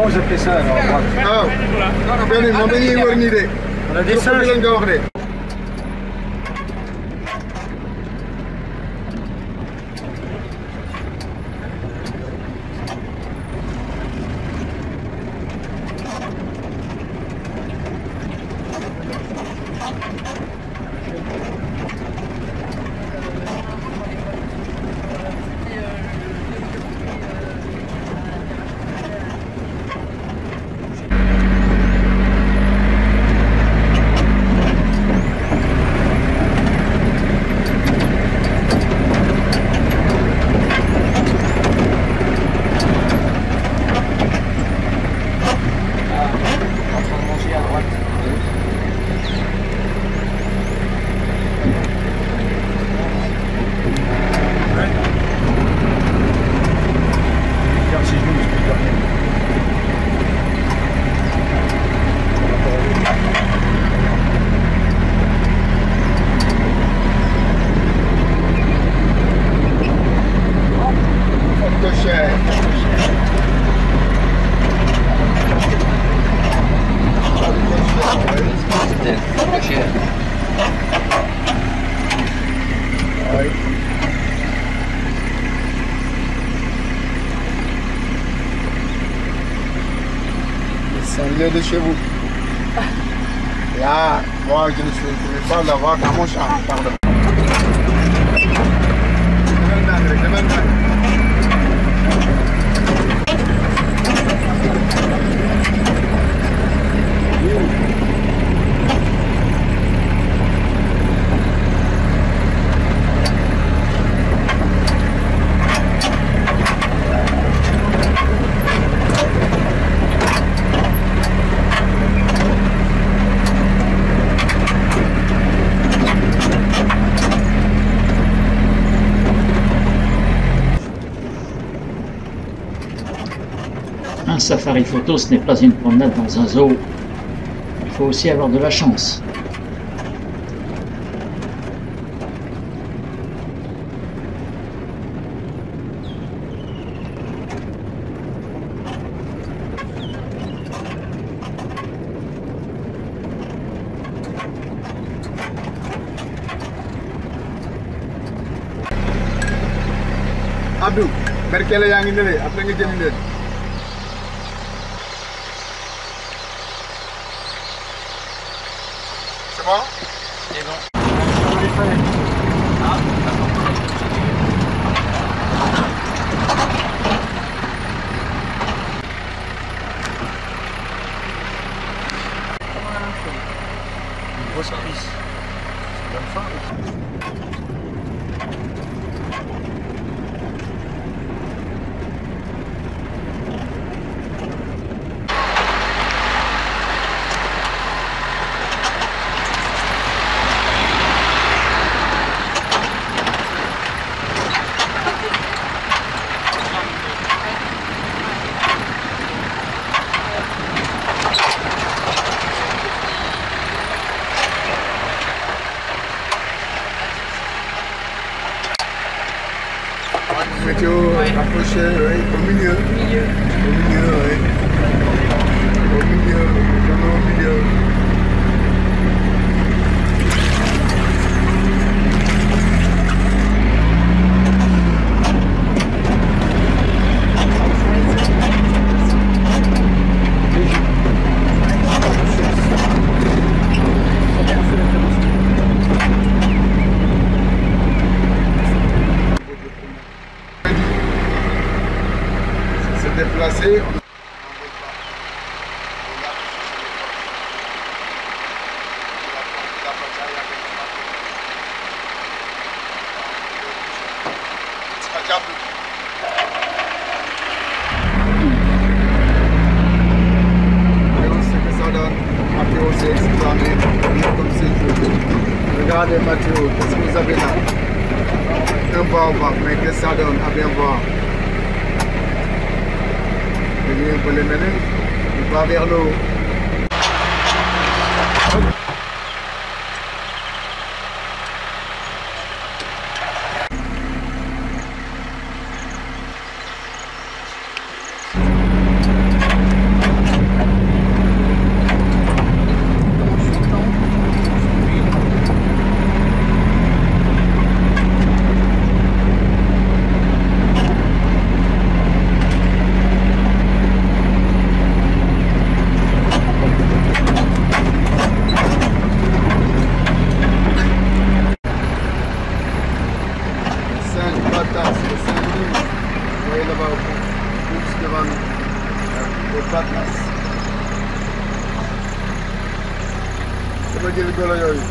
Comment vous appelez ça alors à droite? On a des singes. C'est de chez vous. Là, moi je ne suis pas là-bas dans mon champ, pardon. Un safari photo, ce n'est pas une promenade dans un zoo. Il faut aussi avoir de la chance. Abdou, berkele yang ini deh, apa yang ngejeni deh? C'est bon? C'est bon. Une grosse cuisse. C'est bonne fin. Météo rapproché, oui, au milieu. Au milieu, oui. Au milieu, au milieu. Déplacé. Regardez Mathieu, qu'est-ce que vous avez là? Un baobab, mais qu'est-ce que ça donne? À bien voir. Il peut les mener, il va vers l'eau. jël golo yooyu.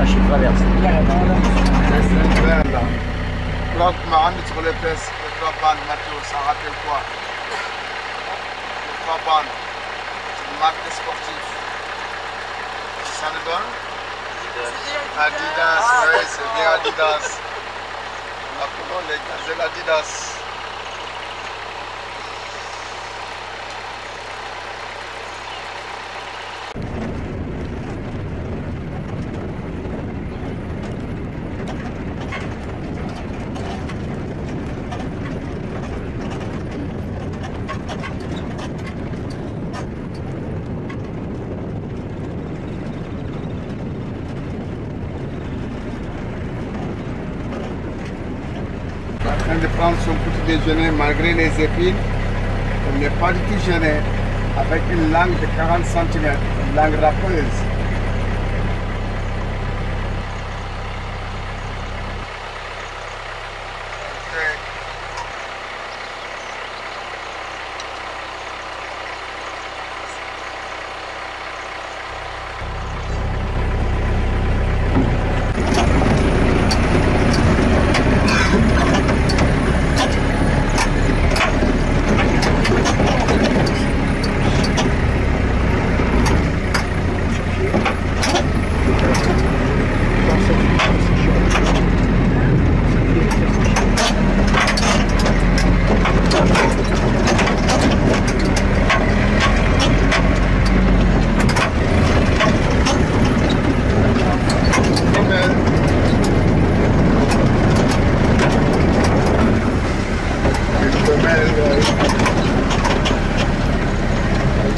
Je traverse. Plante Mohamed sur les fesses, les 3 bandes, Mathieu, ça rappelle quoi? Les 3 bandes, c'est une marque sportive. Ça le donne? Adidas, oui, c'est bien Adidas. Appelons les gazelles Adidas. De prendre son petit déjeuner malgré les épines, on n'est pas du tout gêné, avec une langue de 40 cm, une langue râpeuse.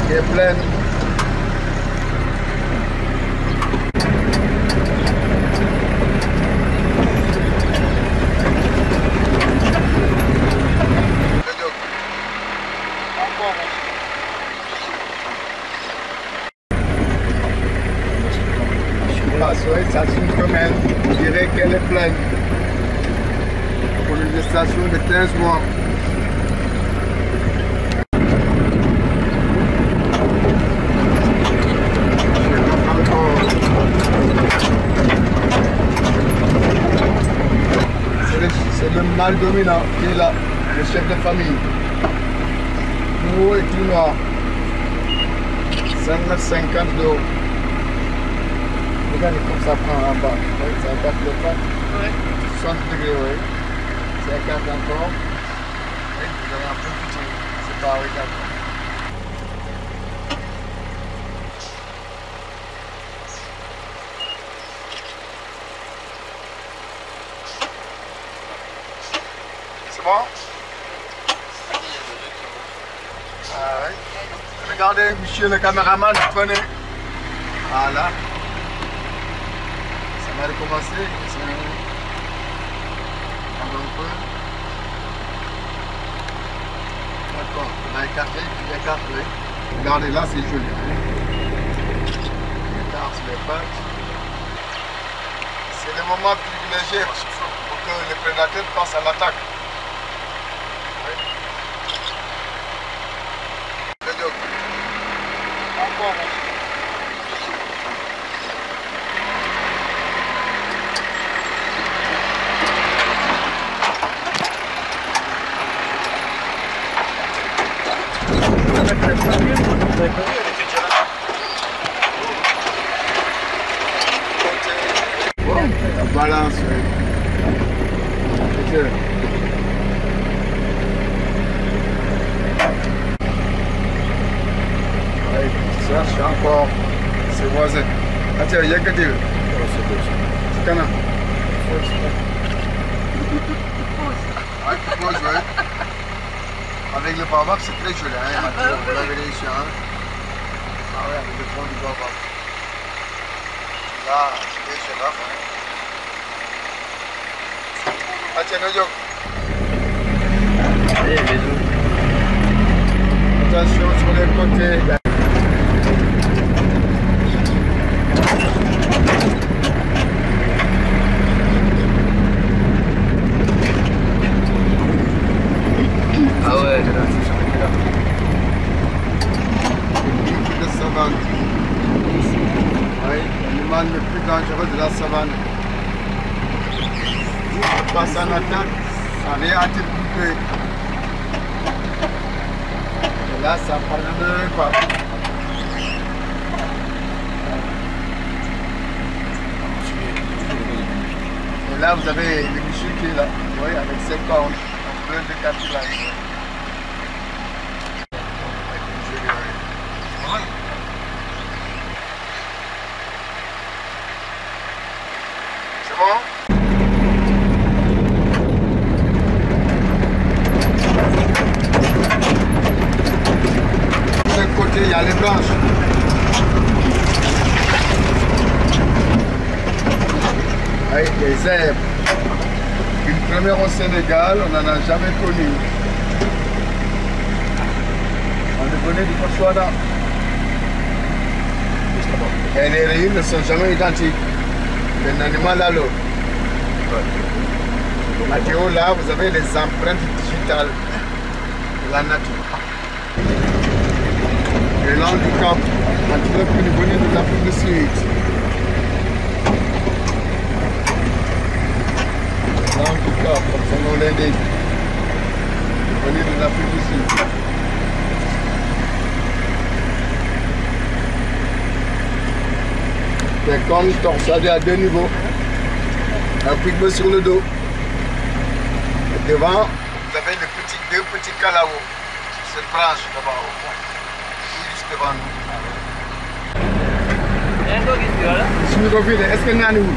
Qui est pleine. Ça suit quand même, on dirait qu'elle est pleine. Pour une gestation de 15 mois. C'est le mâle dominant qui est là, le chef de famille. Nous et tout noir. 5,50 m d'eau. Regardez comme ça prend en bas. Ça batte le pas. 60 degrés, oui. C'est un quart encore. Oui, vous avez un peu petit. C'est pas regardez. C'est bon? Ah oui. Regardez, monsieur le caméraman, prenez. Voilà. Ça va recommencer. Un peu. D'accord, on va écarter, puis écarter. Regardez là, c'est joli. On écarte sur les pattes. C'est le moment privilégié pour que le prédateur passe à l'attaque. Encore. Balance, oui. Cherche encore ses voisins. Attends, il y a que Dieu. C'est canon. Ouais, qui pose, ouais. Avec le baobab, c'est très joli, hein, Mathieu, vous l'avez réussi, hein. Ah ouais, avec le tronc du baobab. Là, c'est girafe, hein. Ah tiens, Nodio. Allez, bisous. Attention sur les côtés. Ah ouais. De savane. Oui, l'animal le plus dangereux de la savane. On passe en attaque, ça vient à te couper. Et là, ça ne pardonnerait pas. Et là, vous avez le monsieur qui est là, oui, avec ses cornes, en plein de cartilage. C'est bon? De l'autre côté, il y a les branches. Avec des herbes. Une première au Sénégal, on n'en a jamais connu. On le connaît du Botswana. Et les rayures ne sont jamais identiques d'un animal à l'autre. Mathéo, là, vous avez les empreintes digitales de la nature. Le long du Cap, l'antilope qui nous venait de l'Afrique du Sud. Le long du Cap, comme son nom l'indique, venait de l'Afrique du Sud. C'est comme torsadé à deux niveaux. Un pic sur le dos. Et devant, vous avez deux petits calaos sur cette branche là-bas au fond. Juste devant nous. Suñu ko fii de est-ce que naaniwul?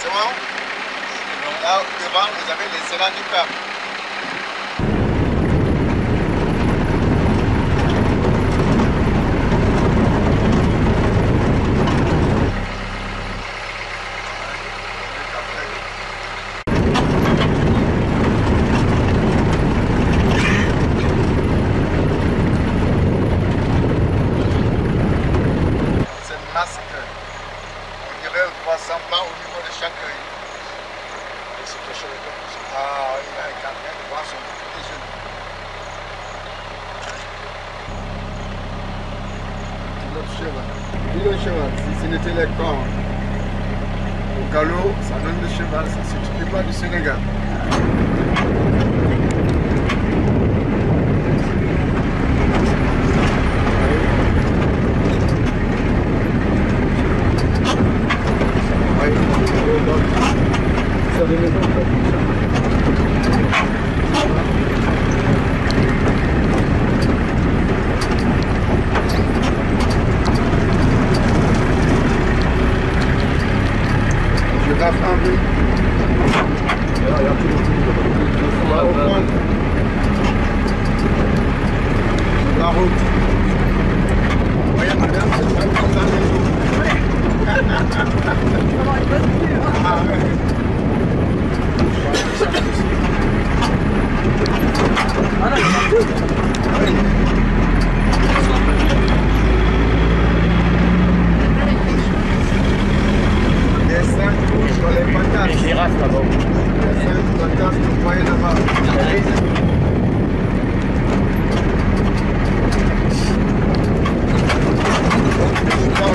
C'est bon? Là, devant, vous avez les élans du Cap. C'est une masque. On dirait 300 plans au niveau de chaque œil. Ah, il a été en train de voir son petit déjeuner. L'autre cheval, si ce n'était les corps, au galop, ça donne le cheval, ça ne s'occupe pas du Sénégal. Les 5 rouges sur les patates. Les girafes là-bas. Les 5 patates que vous voyez là-bas.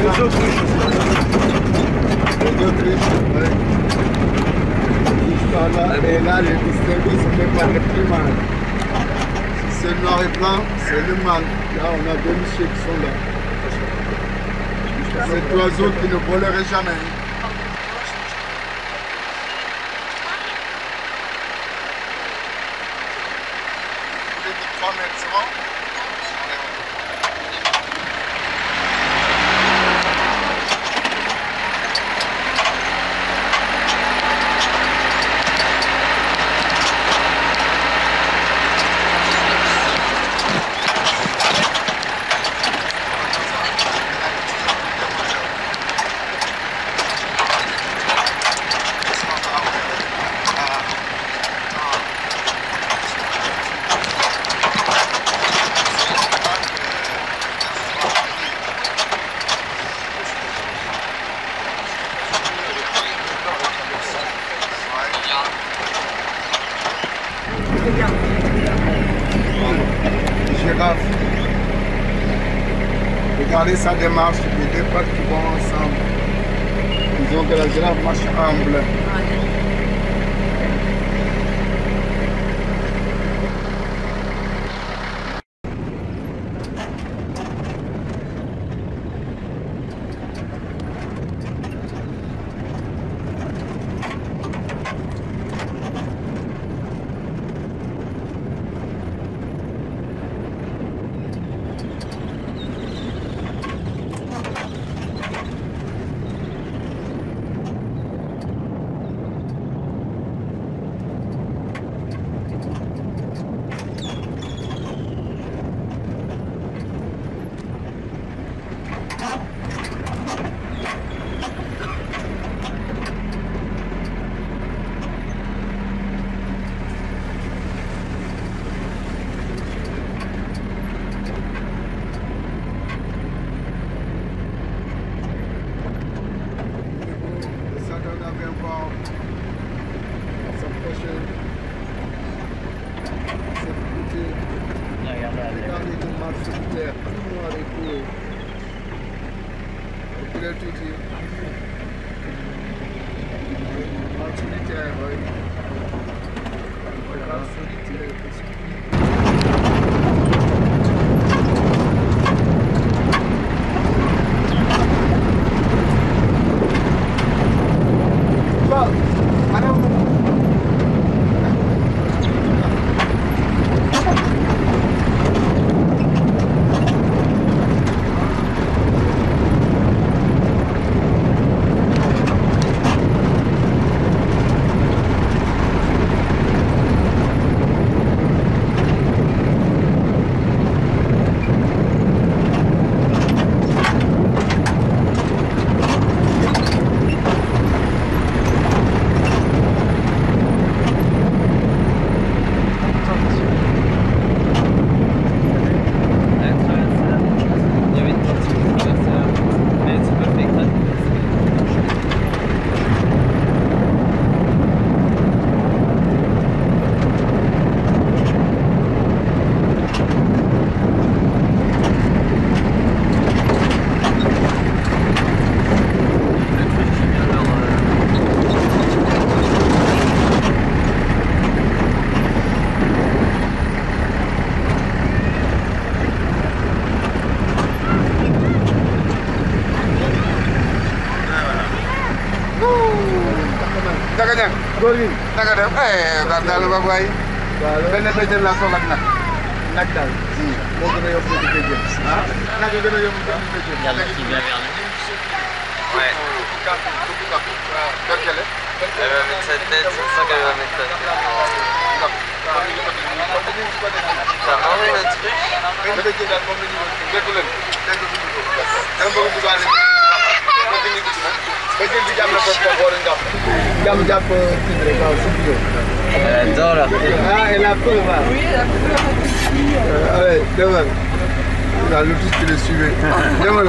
Les autruches. Les autruches, oui. Là, et là, le distinguo, ce n'est pas le plus mal. Si c'est noir et blanc, c'est le mal. Là, on a deux messieurs qui sont là. Cet oiseau qui ne volerait jamais. Vous avez dit 3 mètres, c'est bon? Girafe. Regardez sa démarche, les deux pattes qui vont ensemble. Ils ont que la girafe marche humble. Naka góor gi naka def daal daal ba waay benn béjjën laa soxla nag nag daal moo gën a yomb ci béjjën ah nag gën a yomb ci béjjën Yàlla ci bien verné. Ouais. Berkele Elle va mettre sa tête, c'est ça qu'elle va mettre sa tête. T'as mangé le truc? benn béjjën daal moom la ñu woon déggu leen dégg nga ko dama bëgg dugaale béjjën bi jàmm na ko xool ngam jàmm jàpp kii rek waaw si biir Elle adore leur tête. ah elle a peur waaw Demal. Il a l'autre qui le suivait. Demal.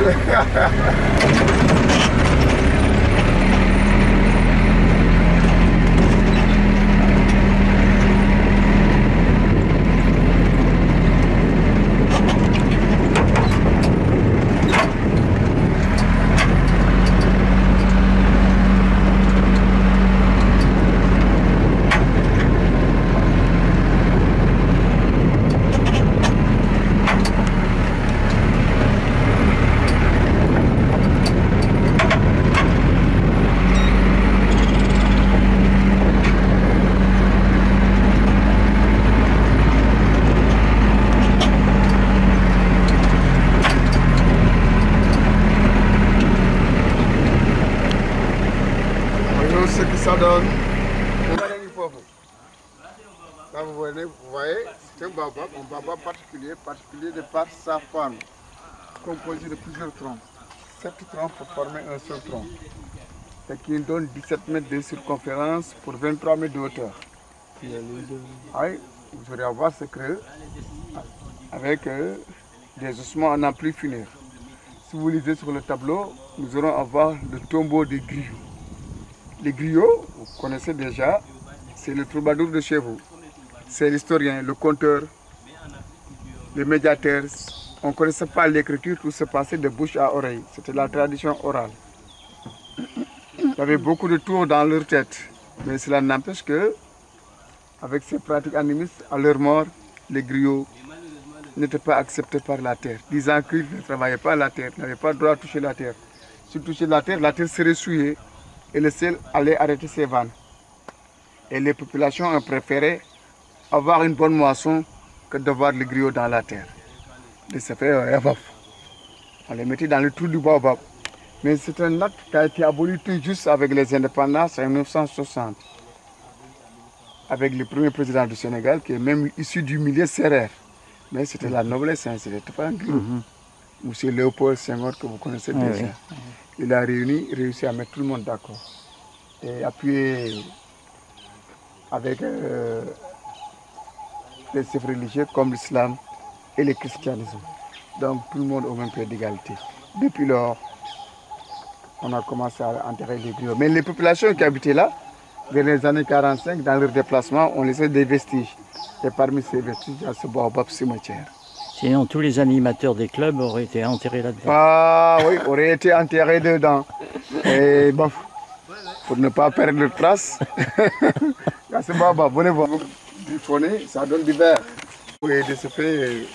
Ce que ça donne. Là, vous voyez, c'est un baobab particulier de par sa forme, composé de plusieurs troncs. 7 troncs pour former un seul tronc, et qui donne 17 mètres de circonférence pour 23 mètres de hauteur. Oui, vous aurez à voir ce creux avec des ossements à n'en plus finir. Si vous lisez sur le tableau, nous aurons à voir le tombeau des griots. Les griots, vous connaissez déjà, c'est le troubadour de chez vous. C'est l'historien, le conteur, le médiateur. On ne connaissait pas l'écriture, tout se passait de bouche à oreille. C'était la tradition orale. Il y avait beaucoup de tours dans leur tête. Mais cela n'empêche que, avec ces pratiques animistes, à leur mort, les griots n'étaient pas acceptés par la terre, disant qu'ils ne travaillaient pas la terre, n'avaient pas le droit de toucher la terre. Si touchaient la terre serait souillée. Et le ciel allait arrêter ses vannes. Et les populations ont préféré avoir une bonne moisson que d'avoir les griots dans la terre. Et ça fait on les mettait dans le trou du baobab. Mais c'est un acte qui a été aboli tout juste avec les indépendances en 1960. Avec le premier président du Sénégal, qui est même issu du milieu sérère. Mais c'était la noblesse, hein, c'était pas un griot. Monsieur Léopold Senghor, que vous connaissez déjà. Il a réussi à mettre tout le monde d'accord. Et appuyé avec les chefs religieux comme l'islam et le christianisme. Donc tout le monde au même pied d'égalité. Depuis lors, on a commencé à enterrer les griots. Mais les populations qui habitaient là, vers les années 45, dans leur déplacement, on laissait des vestiges. Et parmi ces vestiges, il y a ce baobab cimetière. Sinon, tous les animateurs des clubs auraient été enterrés là-dedans. Ah oui, auraient été enterrés dedans. Et bon, pour ne pas perdre de traces, c'est baobab, venez voir. Griffonner, ça donne du verre. Et de ce fait,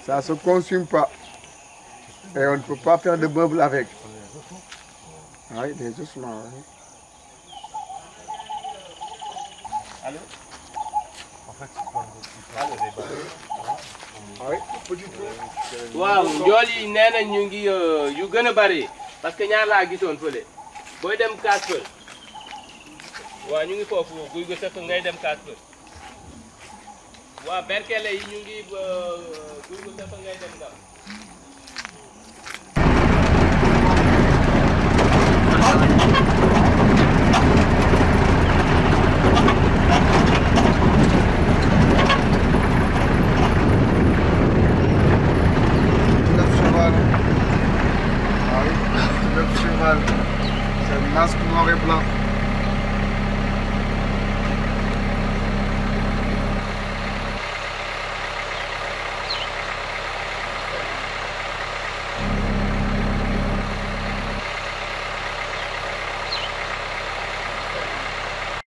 ça ne se consume pas. Et on ne peut pas faire de meubles avec. Oui, des ossements. Oui. Allô? En fait, c'est quoi Oui, petit trou. waaw njool yi nee nañ ñu ngi yu gën a bari parce que ñaar laa gisoon fële booy dem kaas pël waaw ñu ngi foofu guy gu sëkk ngay dem kaas pël waaw berkele yi ñu ngi guy gu sëkk ngay dem Ngam